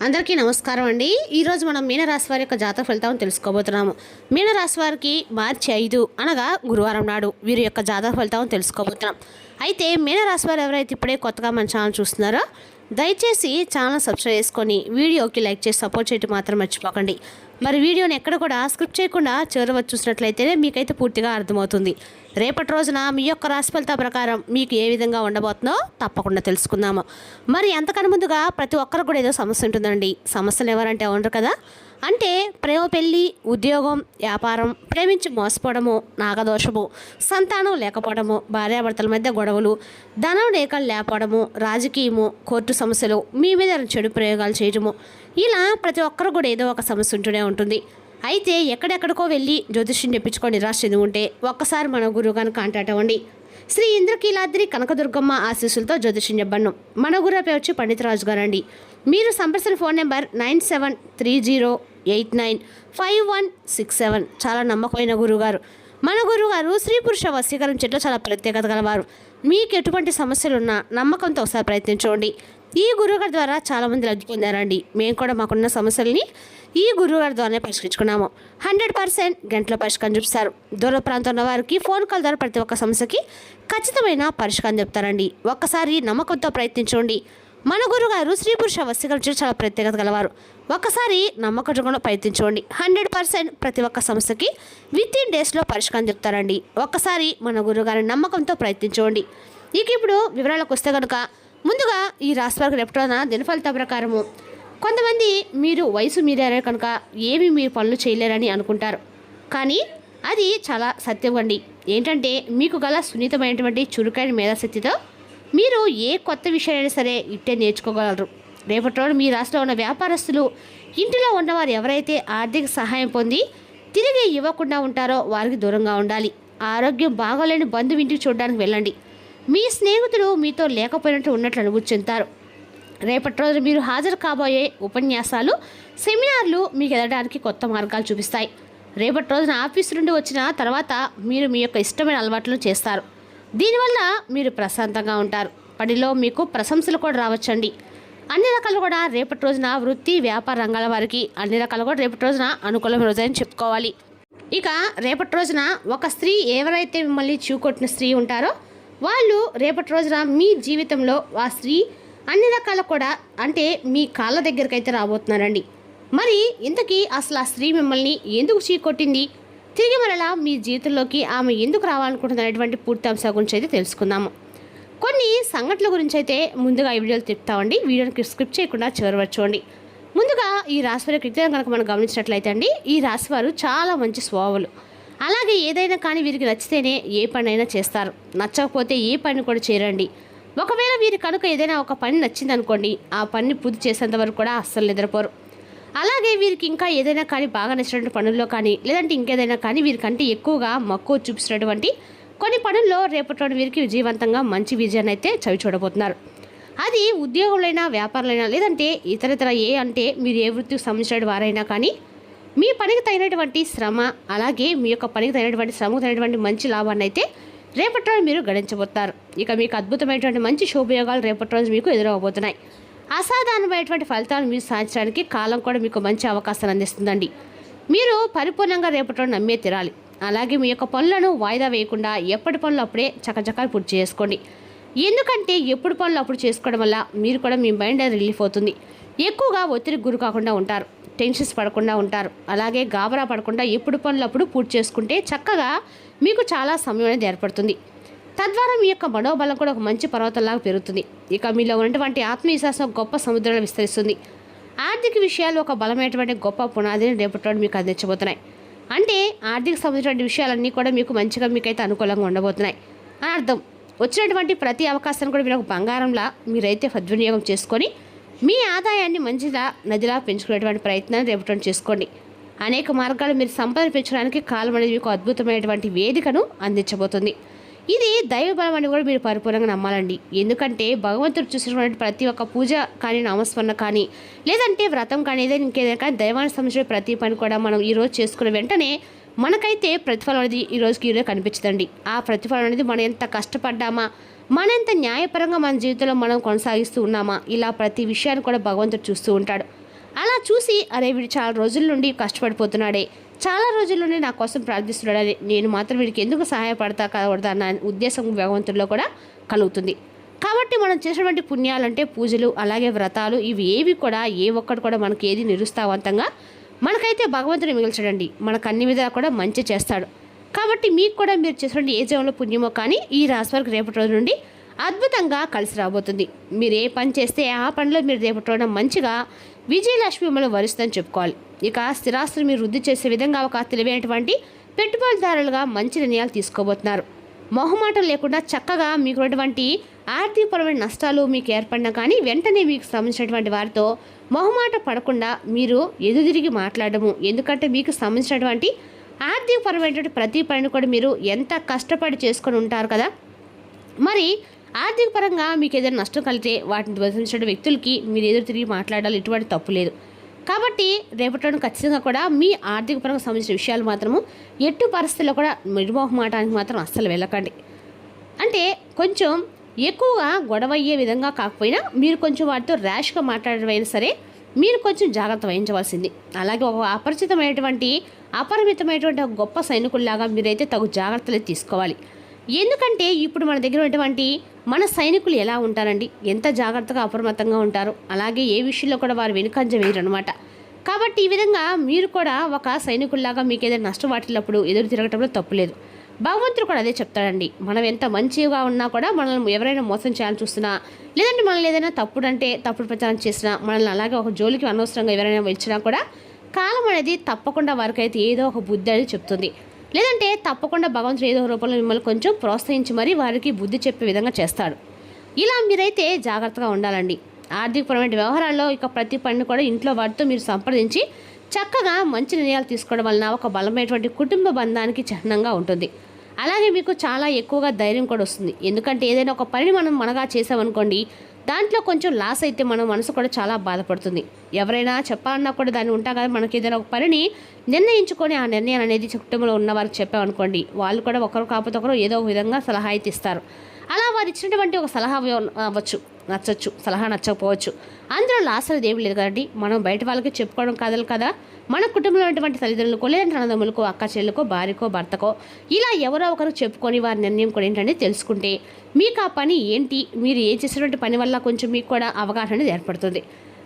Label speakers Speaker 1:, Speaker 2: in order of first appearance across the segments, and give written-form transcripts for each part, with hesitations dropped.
Speaker 1: అందరికీ నమస్కారం అండి. ఈరోజు మనం మీనరాశి వారి యొక్క జాతక ఫలితాలను తెలుసుకోబోతున్నాము. మీనరాశి వారికి మార్చి 5 అనగా గురువారం నాడు వీరి యొక్క జాతక ఫలితాలను తెలుసుకోబోతున్నాం. అయితే మీనరాశి వారు ఎవరైతే ఇప్పుడే కొత్తగా మన ఛానల్ చూస్తున్నారో దయచేసి ఛానల్ సబ్స్క్రైబ్ చేసుకొని వీడియోకి లైక్ చేసి సపోర్ట్ చేయడం మాత్రం మర్చిపోకండి. మరి వీడియోని ఎక్కడ కూడా స్క్రిప్ట్ చేయకుండా చివరి చూసినట్లయితేనే మీకైతే పూర్తిగా అర్థమవుతుంది. రేపటి రోజున మీ యొక్క రాశి ఫలితాల ప్రకారం మీకు ఏ విధంగా ఉండబోతుందో తప్పకుండా తెలుసుకుందాము. మరి అంతకన్నా ముందుగా ప్రతి ఒక్కరికి కూడా ఏదో సమస్య ఉంటుందండి. సమస్యలు ఎవరంటే ఉండరు కదా. అంటే ప్రేమ, పెళ్ళి, ఉద్యోగం, వ్యాపారం, ప్రేమించి మోసపోవడము, నాగదోషము, సంతానం లేకపోవడము, భార్యాభర్తల మధ్య గొడవలు, ధనం రేఖలు లేకపోవడము, రాజకీయము, కోర్టు సమస్యలు, మీ మీద చెడు ప్రయోగాలు చేయడము, ఇలా ప్రతి ఒక్కరు కూడా ఏదో ఒక సమస్య ఉంటూనే ఉంటుంది. అయితే ఎక్కడెక్కడికో వెళ్ళి జ్యోతిష్యం తెప్పించుకొని నిరాశ చెంది ఉంటే ఒక్కసారి మన గురువు గారిని కాంటాక్ట్ అవ్వండి. శ్రీ ఇంద్రకీలాద్రి కనకదుర్గమ్మ ఆశీస్సులతో జ్యోతిష్యం చెప్పను. మన గురువు పేరు వచ్చి పండితరాజు గారు అండి. మీరు సంప్రదించిన ఫోన్ నెంబర్ 9730895167. చాలా నమ్మకమైన గురువుగారు. మన గురువుగారు స్త్రీ పురుష వశీకరణ చెట్లు చాలా ప్రత్యేకత గలవారు. మీకు ఎటువంటి సమస్యలున్నా నమ్మకంతో ఒకసారి ప్రయత్నించండి. ఈ గురువుగారి ద్వారా చాలామంది లబ్ధి పొందారండి. మేము కూడా మాకున్న సమస్యల్ని ఈ గురువుగారి ద్వారానే పరిష్కరించుకున్నాము. 100% గంటలో పరిష్కారం చూపిస్తారు. దూర ప్రాంతంలో వారికి ఫోన్ కాల్ ద్వారా ప్రతి ఒక్క సమస్యకి ఖచ్చితమైన పరిష్కారం చెప్తారండి. ఒక్కసారి నమ్మకంతో ప్రయత్నించండి. మన గురుగారు స్త్రీ పురుష వశీకరణ చాలా ప్రత్యేకత గలవారు. ఒక్కసారి నమ్మకంతో ప్రయత్నించండి. 100% ప్రతి ఒక్క సమస్యకి విత్ ఇన్ డేస్లో పరిష్కారం చెప్తారండి. ఒక్కసారి మన గురుగారి నమ్మకంతో ప్రయత్నించండి. ఇప్పుడు వివరాలకు వస్తే కనుక ముందుగా ఈ రాశి వారికి రేపటిన దినఫలిత ప్రకారము కొంతమంది మీరు వయసు మీరారే కనుక ఏమి మీరు పనులు చేయలేరని అనుకుంటారు. కానీ అది చాలా సత్యం అండి. ఏంటంటే మీకు గల సున్నితమైనటువంటి చురుకైన మేధాశక్తితో మీరు ఏ కొత్త విషయాలైనా సరే ఇట్టే నేర్చుకోగలరు. రేపటి రోజు మీ రాష్ట్రంలో ఉన్న వ్యాపారస్తులు, ఇంటిలో ఉన్నవారు ఎవరైతే ఆర్థిక సహాయం పొంది తిరిగి ఇవ్వకుండా ఉంటారో వారికి దూరంగా ఉండాలి. ఆరోగ్యం బాగోలేని బంధువు ఇంటికి చూడడానికి వెళ్ళండి. మీ స్నేహితులు మీతో లేకపోయినట్టు ఉన్నట్లు అనుభూతి చెందుతారు. రేపటి రోజు మీరు హాజరు కాబోయే ఉపన్యాసాలు, సెమినార్లు మీకు ఎదగడానికి కొత్త మార్గాలు చూపిస్తాయి. రేపటి రోజున ఆఫీసు నుండి వచ్చిన తర్వాత మీరు మీ యొక్క ఇష్టమైన అలవాట్లను చేస్తారు. దీనివల్ల మీరు ప్రశాంతంగా ఉంటారు. పనిలో మీకు ప్రశంసలు కూడా రావచ్చండి. అన్ని రకాలు కూడా రేపటి రోజున వృత్తి, వ్యాపార రంగాల వారికి అన్ని రకాలు కూడా రేపటి రోజున అనుకూలమైన రోజని చెప్పుకోవాలి. ఇక రేపటి రోజున ఒక స్త్రీ ఎవరైతే మిమ్మల్ని చూకొట్టిన స్త్రీ ఉంటారో వాళ్ళు రేపటి రోజున మీ జీవితంలో ఆ స్త్రీ అన్ని రకాల కూడా అంటే మీ కాళ్ళ దగ్గరికి అయితే రాబోతున్నారండి. మరి ఇంతకీ అసలు ఆ స్త్రీ మిమ్మల్ని ఎందుకు చీకొట్టింది, తిరిగి మరలా మీ జీవితంలోకి ఆమె ఎందుకు రావాలనుకుంటుంది అనేటువంటి పూర్తి అంశాల గురించి అయితే తెలుసుకుందాము. కొన్ని సంఘటనల గురించి అయితే ముందుగా ఈ వీడియోలు చెప్తామండి. వీడియోని స్క్రిప్ట్ చేయకుండా చివరవచ్చుకోండి. ముందుగా ఈ రాశివారి కృత్యం కనుక మనం గమనించినట్లయితే అండి, ఈ రాశివారు చాలా మంచి స్వభావాలు. అలాగే ఏదైనా కానీ వీరికి నచ్చితేనే ఏ పని అయినా చేస్తారు. నచ్చకపోతే ఏ పని కూడా చేయరండి. ఒకవేళ వీరి కనుక ఏదైనా ఒక పని నచ్చింది అనుకోండి, ఆ పనిని పూర్తి చేసేంత వరకు కూడా అస్సలు నిద్రపోరు. అలాగే వీరికి ఇంకా ఏదైనా కానీ బాగా నచ్చినటువంటి పనుల్లో కానీ లేదంటే ఇంకేదైనా కానీ వీరికంటే ఎక్కువగా మక్కువ చూపిస్తున్నటువంటి కొన్ని పనుల్లో రేపటి వీరికి విజయవంతంగా మంచి విజయాన్ని అయితే చవి చూడబోతున్నారు. అది ఉద్యోగులైనా, వ్యాపారులైనా లేదంటే ఇతర అంటే మీరు ఏ వృత్తికి సంబంధించిన వారైనా కానీ మీ పనికి తగినటువంటి శ్రమ, అలాగే మీ యొక్క పనికి తగినటువంటి శ్రమకు తగినటువంటి మంచి లాభాన్ని అయితే రేపటి రోజు మీరు గడించబోతారు. ఇక మీకు అద్భుతమైనటువంటి మంచి శుభయోగాలు రేపటి రోజు మీకు ఎదురవబోతున్నాయి. అసాధారణమైనటువంటి ఫలితాలు మీరు సాధించడానికి కాలం కూడా మీకు మంచి అవకాశాలు అందిస్తుందండి. మీరు పరిపూర్ణంగా రేపటి రోజు నమ్మే తీరాలి. అలాగే మీ యొక్క పనులను వాయిదా వేయకుండా ఎప్పటి పనులు అప్పుడే చకచకాలు పూర్తి చేసుకోండి. ఎందుకంటే ఎప్పుడు పనులు అప్పుడు చేసుకోవడం వల్ల మీరు కూడా మీ మైండ్ రిలీఫ్ అవుతుంది. ఎక్కువగా ఒత్తిడికి గురి కాకుండా ఉంటారు. టెన్షన్స్ పడకుండా ఉంటారు. అలాగే గాబరా పడకుండా ఎప్పుడు పనులు అప్పుడు పూర్తి చేసుకుంటే చక్కగా మీకు చాలా సమయం అనేది ఏర్పడుతుంది. తద్వారా మీ యొక్క మనోబలం కూడా ఒక మంచి పర్వతంలాగా పెరుగుతుంది. ఇక మీలో ఉన్నటువంటి ఆత్మవిశ్వాసం గొప్ప సముద్రంలో విస్తరిస్తుంది. ఆర్థిక విషయాలు ఒక బలమైనటువంటి గొప్ప పునాదిని రేపటి మీకు అందించబోతున్నాయి. అంటే ఆర్థిక సంబంధించిన విషయాలన్నీ కూడా మీకు మంచిగా మీకైతే అనుకూలంగా ఉండబోతున్నాయి అని అర్థం. వచ్చినటువంటి ప్రతి అవకాశాన్ని కూడా మీరు ఒక బంగారంలా మీరైతే సద్వినియోగం చేసుకొని మీ ఆదాయాన్ని మంచిగా నదిలా పెంచుకునేటువంటి ప్రయత్నాన్ని రేపటి చేసుకోండి. అనేక మార్గాలు మీరు సంపద పెంచడానికి కాలం అనేది మీకు అద్భుతమైనటువంటి వేదికను అందించబోతుంది. ఇది దైవబలం అని కూడా మీరు పరిపూర్ణంగా నమ్మాలండి. ఎందుకంటే భగవంతుడు చూసినటువంటి ప్రతి ఒక్క పూజ కానీ, నామస్మరణ కానీ లేదంటే వ్రతం కానీ ఏదైనా ఇంకేదైనా కానీ దైవానికి సంబంధించిన ప్రతి పని కూడా మనం ఈరోజు చేసుకున్న వెంటనే మనకైతే ప్రతిఫలం అనేది ఈరోజు కనిపించదండి. ఆ ప్రతిఫలం అనేది మనం ఎంత కష్టపడ్డామా, మనంత న్యాయపరంగా మన జీవితంలో మనం కొనసాగిస్తూ ఉన్నామా, ఇలా ప్రతి విషయాన్ని కూడా భగవంతుడు చూస్తూ ఉంటాడు. అలా చూసి అరే వీడు చాలా రోజుల నుండి కష్టపడిపోతున్నాడే, చాలా రోజుల నుండి నా కోసం ప్రార్థిస్తున్నాడని, నేను మాత్రం వీడికి ఎందుకు సహాయపడతా కాకూడదు అన్న ఉద్దేశం భగవంతుల్లో కూడా కలుగుతుంది. కాబట్టి మనం చేసినటువంటి పుణ్యాలంటే పూజలు అలాగే వ్రతాలు ఇవి ఏవి కూడా ఏ ఒక్కటి కూడా మనకి ఏది నిరుత్సాహవంతంగా మనకైతే భగవంతుని మిగిల్చడండి, మనకు అన్ని విధాలు కూడా మంచి చేస్తాడు. కాబట్టి మీకు కూడా మీరు చేసినటువంటి ఏ జీవనంలో పుణ్యమో కానీ ఈ రాశి వారికి రేపటి రోజు నుండి అద్భుతంగా కలిసి రాబోతుంది. మీరు ఏ పని చేస్తే ఆ పనిలో మీరు రేపటి రోజున మంచిగా విజయలక్ష్మి మిమ్మల్ని వరిస్తుందని చెప్పుకోవాలి. ఇక స్థిరాస్తులు మీరు వృద్ధి చేసే విధంగా ఒక తెలివైనటువంటి పెట్టుబడిదారులుగా మంచి నిర్ణయాలు తీసుకోబోతున్నారు. మొహమాటం లేకుండా చక్కగా మీకున్నటువంటి ఆర్థికపరమైన నష్టాలు మీకు ఏర్పడినా కానీ వెంటనే మీకు సంబంధించినటువంటి వారితో మొహమాట పడకుండా మీరు ఎదురుదిరిగి మాట్లాడము. ఎందుకంటే మీకు సంబంధించినటువంటి ఆర్థికపరమైనటువంటి ప్రతి పనిని కూడా మీరు ఎంత కష్టపడి చేసుకొని ఉంటారు కదా. మరి ఆర్థిక పరంగా మీకు ఏదైనా నష్టం కలిగితే వాటిని సంబంధించిన వ్యక్తులకి మీరు ఎదురు తిరిగి మాట్లాడాలి, ఎటువంటి తప్పు లేదు. కాబట్టి రేపటి ఖచ్చితంగా కూడా మీ ఆర్థిక పరంగా సంబంధించిన విషయాలు మాత్రము ఎట్టి పరిస్థితుల్లో కూడా నిర్మోహమాటానికి మాత్రం అస్సలు వెళ్ళకండి. అంటే కొంచెం ఎక్కువగా గొడవ అయ్యే విధంగా కాకపోయినా మీరు కొంచెం వాటితో ర్యాష్గా మాట్లాడమైనా సరే మీరు కొంచెం జాగ్రత్త వహించవలసింది. అలాగే ఒక అపరిమితమైనటువంటి ఒక గొప్ప సైనికుల్లాగా మీరైతే తగు జాగ్రత్తలు తీసుకోవాలి. ఎందుకంటే ఇప్పుడు మన దగ్గర ఉన్నటువంటి మన సైనికులు ఎలా ఉంటారండి, ఎంత జాగ్రత్తగా అప్రమత్తంగా ఉంటారు, అలాగే ఏ విషయంలో కూడా వారు వెనుకంజ వేయరు అనమాట. కాబట్టి ఈ విధంగా మీరు కూడా ఒక సైనికుల్లాగా మీకు ఏదైనా నష్టం వాటిల్లప్పుడు ఎదురు తిరగటంలో తప్పులేదు. భగవంతుడు కూడా అదే చెప్తాడండి. మనం ఎంత మంచిగా ఉన్నా కూడా మనల్ని ఎవరైనా మోసం చేయాలని చూస్తున్నా, లేదంటే మనల్ని ఏదైనా తప్పుడు ప్రచారం చేసినా, మనల్ని అలాగే ఒక జోలికి అనవసరంగా ఎవరైనా వచ్చినా కూడా కాలం అనేది తప్పకుండా వారికైతే ఏదో ఒక బుద్ధి అనేది చెప్తుంది. లేదంటే తప్పకుండా భగవంతుడు ఏదో రూపంలో మిమ్మల్ని కొంచెం ప్రోత్సహించి మరీ వారికి బుద్ధి చెప్పే విధంగా చేస్తాడు. ఇలా మీరైతే జాగ్రత్తగా ఉండాలండి. ఆర్థికపరమైన వ్యవహారాల్లో ఇక ప్రతి పనిని కూడా ఇంట్లో వారితో మీరు సంప్రదించి చక్కగా మంచి నిర్ణయాలు తీసుకోవడం వలన ఒక బలమైనటువంటి కుటుంబ బంధానికి చిహ్నంగా ఉంటుంది. అలాగే మీకు చాలా ఎక్కువగా ధైర్యం కూడా వస్తుంది. ఎందుకంటే ఏదైనా ఒక పనిని మనం మనగా చేసామనుకోండి, దాంట్లో కొంచెం లాస్ అయితే మన మనసు కూడా చాలా బాధపడుతుంది. ఎవరైనా చెప్పాలన్నా కూడా దాన్ని ఉంటాం కదా, మనకి ఏదైనా ఒక పనిని నిర్ణయించుకొని ఆ నిర్ణయం అనేది కుటుంబంలో ఉన్న వారికి చెప్పామనుకోండి, వాళ్ళు కూడా ఒకరు కాకపోతే ఒకరు ఏదో ఒక విధంగా సలహా అయితే ఇస్తారు. అలా వారు ఇచ్చినటువంటి ఒక సలహా నచ్చచ్చు, సలహా నచ్చకపోవచ్చు, అందులో లాస్ అనేది ఏమి లేదు కదండి. మనం బయట వాళ్ళకి చెప్పుకోవడం కాదు కదా, మన కుటుంబంలో ఉన్నటువంటి తల్లిదండ్రులకో లేదంటే అన్నదమ్ములకో అక్క చెల్లుకో భార్యకో భర్తకో ఇలా ఎవరో ఒకరు చెప్పుకొని వారి నిర్ణయం కూడా ఏంటంటే తెలుసుకుంటే మీకు ఆ పని ఏంటి, మీరు ఏం చేసినటువంటి పని వల్ల కొంచెం మీకు కూడా అవగాహన అనేది ఏర్పడుతుంది.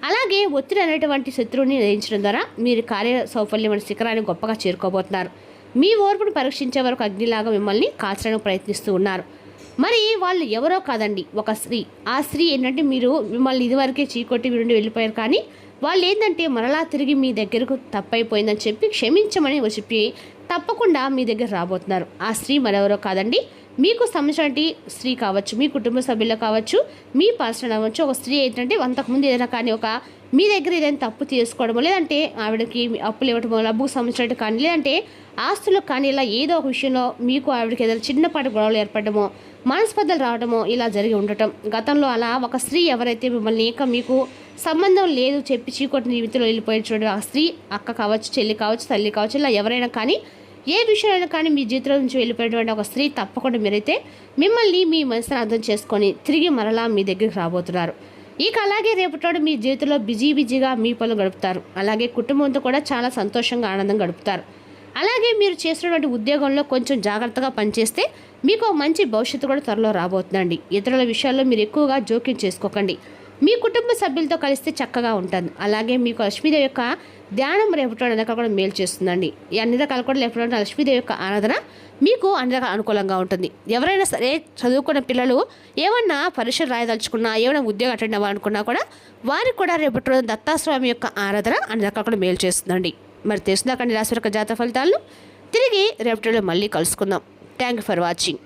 Speaker 1: అలాగే ఒత్తిడి అనేటువంటి శత్రువుని జయించడం ద్వారా మీరు కార్య సౌఫల్యమైన శిఖరాన్ని గొప్పగా చేరుకోబోతున్నారు. మీ ఓర్పును పరీక్షించే వరకు అగ్నిలాగా మిమ్మల్ని కాల్చడానికి ప్రయత్నిస్తూ ఉన్నారు. మరి వాళ్ళు ఎవరో కాదండి, ఒక స్త్రీ. ఆ స్త్రీ ఏంటంటే మీరు మిమ్మల్ని ఇదివరకే చీకొట్టి మీ నుండి వెళ్ళిపోయారు, కానీ వాళ్ళు ఏంటంటే మరలా తిరిగి మీ దగ్గరకు తప్పైపోయిందని చెప్పి క్షమించమని చెప్పి తప్పకుండా మీ దగ్గర రాబోతున్నారు. ఆ స్త్రీ మరెవరో కాదండి, మీకు సంబంధించిన స్త్రీ కావచ్చు, మీ కుటుంబ సభ్యులు కావచ్చు, మీ పర్సన్ అవ్వచ్చు. ఒక స్త్రీ ఏంటంటే అంతకుముందు ఏదైనా కానీ ఒక మీ దగ్గర ఏదైనా తప్పు చేసుకోవడమో, లేదంటే ఆవిడకి అప్పులు ఇవ్వడమో, డబ్బుకు సంబంధించినట్టు కానీ, లేదంటే ఆస్తులకు కానీ ఇలా ఏదో ఒక విషయంలో మీకు ఆవిడకి ఏదైనా చిన్నపాటి గొడవలు ఏర్పడమో, మనస్పర్ధలు రావడమో ఇలా జరిగి ఉండటం. గతంలో అలా ఒక స్త్రీ ఎవరైతే మిమ్మల్ని మీకు సంబంధం లేదు చెప్పి చీకొట్టి జీవితంలో వెళ్ళిపోయి చూడండి, ఆ స్త్రీ అక్క కావచ్చు, చెల్లి కావచ్చు, తల్లి కావచ్చు, ఇలా ఎవరైనా కానీ ఏ విషయమైనా కానీ మీ జీవితంలో నుంచి వెళ్ళిపోయేటువంటి ఒక స్త్రీ తప్పకుండా మీరైతే మిమ్మల్ని మీ మనసును అర్థం చేసుకొని తిరిగి మరలా మీ దగ్గరికి రాబోతున్నారు. ఇక అలాగే రేపటి మీ జీవితంలో బిజీగా మీ పనులు గడుపుతారు. అలాగే కుటుంబంతో కూడా చాలా సంతోషంగా ఆనందంగా గడుపుతారు. అలాగే మీరు చేస్తున్నటువంటి ఉద్యోగంలో కొంచెం జాగ్రత్తగా పనిచేస్తే మీకు మంచి భవిష్యత్తు కూడా త్వరలో రాబోతుందండి. ఇతరుల విషయాల్లో మీరు ఎక్కువగా జోక్యం చేసుకోకండి. మీ కుటుంబ సభ్యులతో కలిస్తే చక్కగా ఉంటుంది. అలాగే మీకు లక్ష్మీదేవి యొక్క ధ్యానం రేపటి అన్ని రకాలు కూడా మేలు చేస్తుందండి. ఈ అన్ని రకాలు కూడా రేపటి లక్ష్మీదేవి యొక్క ఆరాధన మీకు అన్ని రకాల అనుకూలంగా ఉంటుంది. ఎవరైనా సరే చదువుకున్న పిల్లలు ఏమన్నా పరీక్షలు రాయదలుచుకున్నా, ఏమైనా ఉద్యోగం అటెండ్ అవ్వాలనుకున్నా కూడా వారికి కూడా రేపటి రోజు దత్తాస్వామి యొక్క ఆరాధన అన్ని రకాలు కూడా మేలు చేస్తుందండి. మరి తెలుసుదాకండి రాశి యొక్క జాతక ఫలితాలను తిరిగి రేపటిలో మళ్ళీ కలుసుకుందాం. Thank you for watching.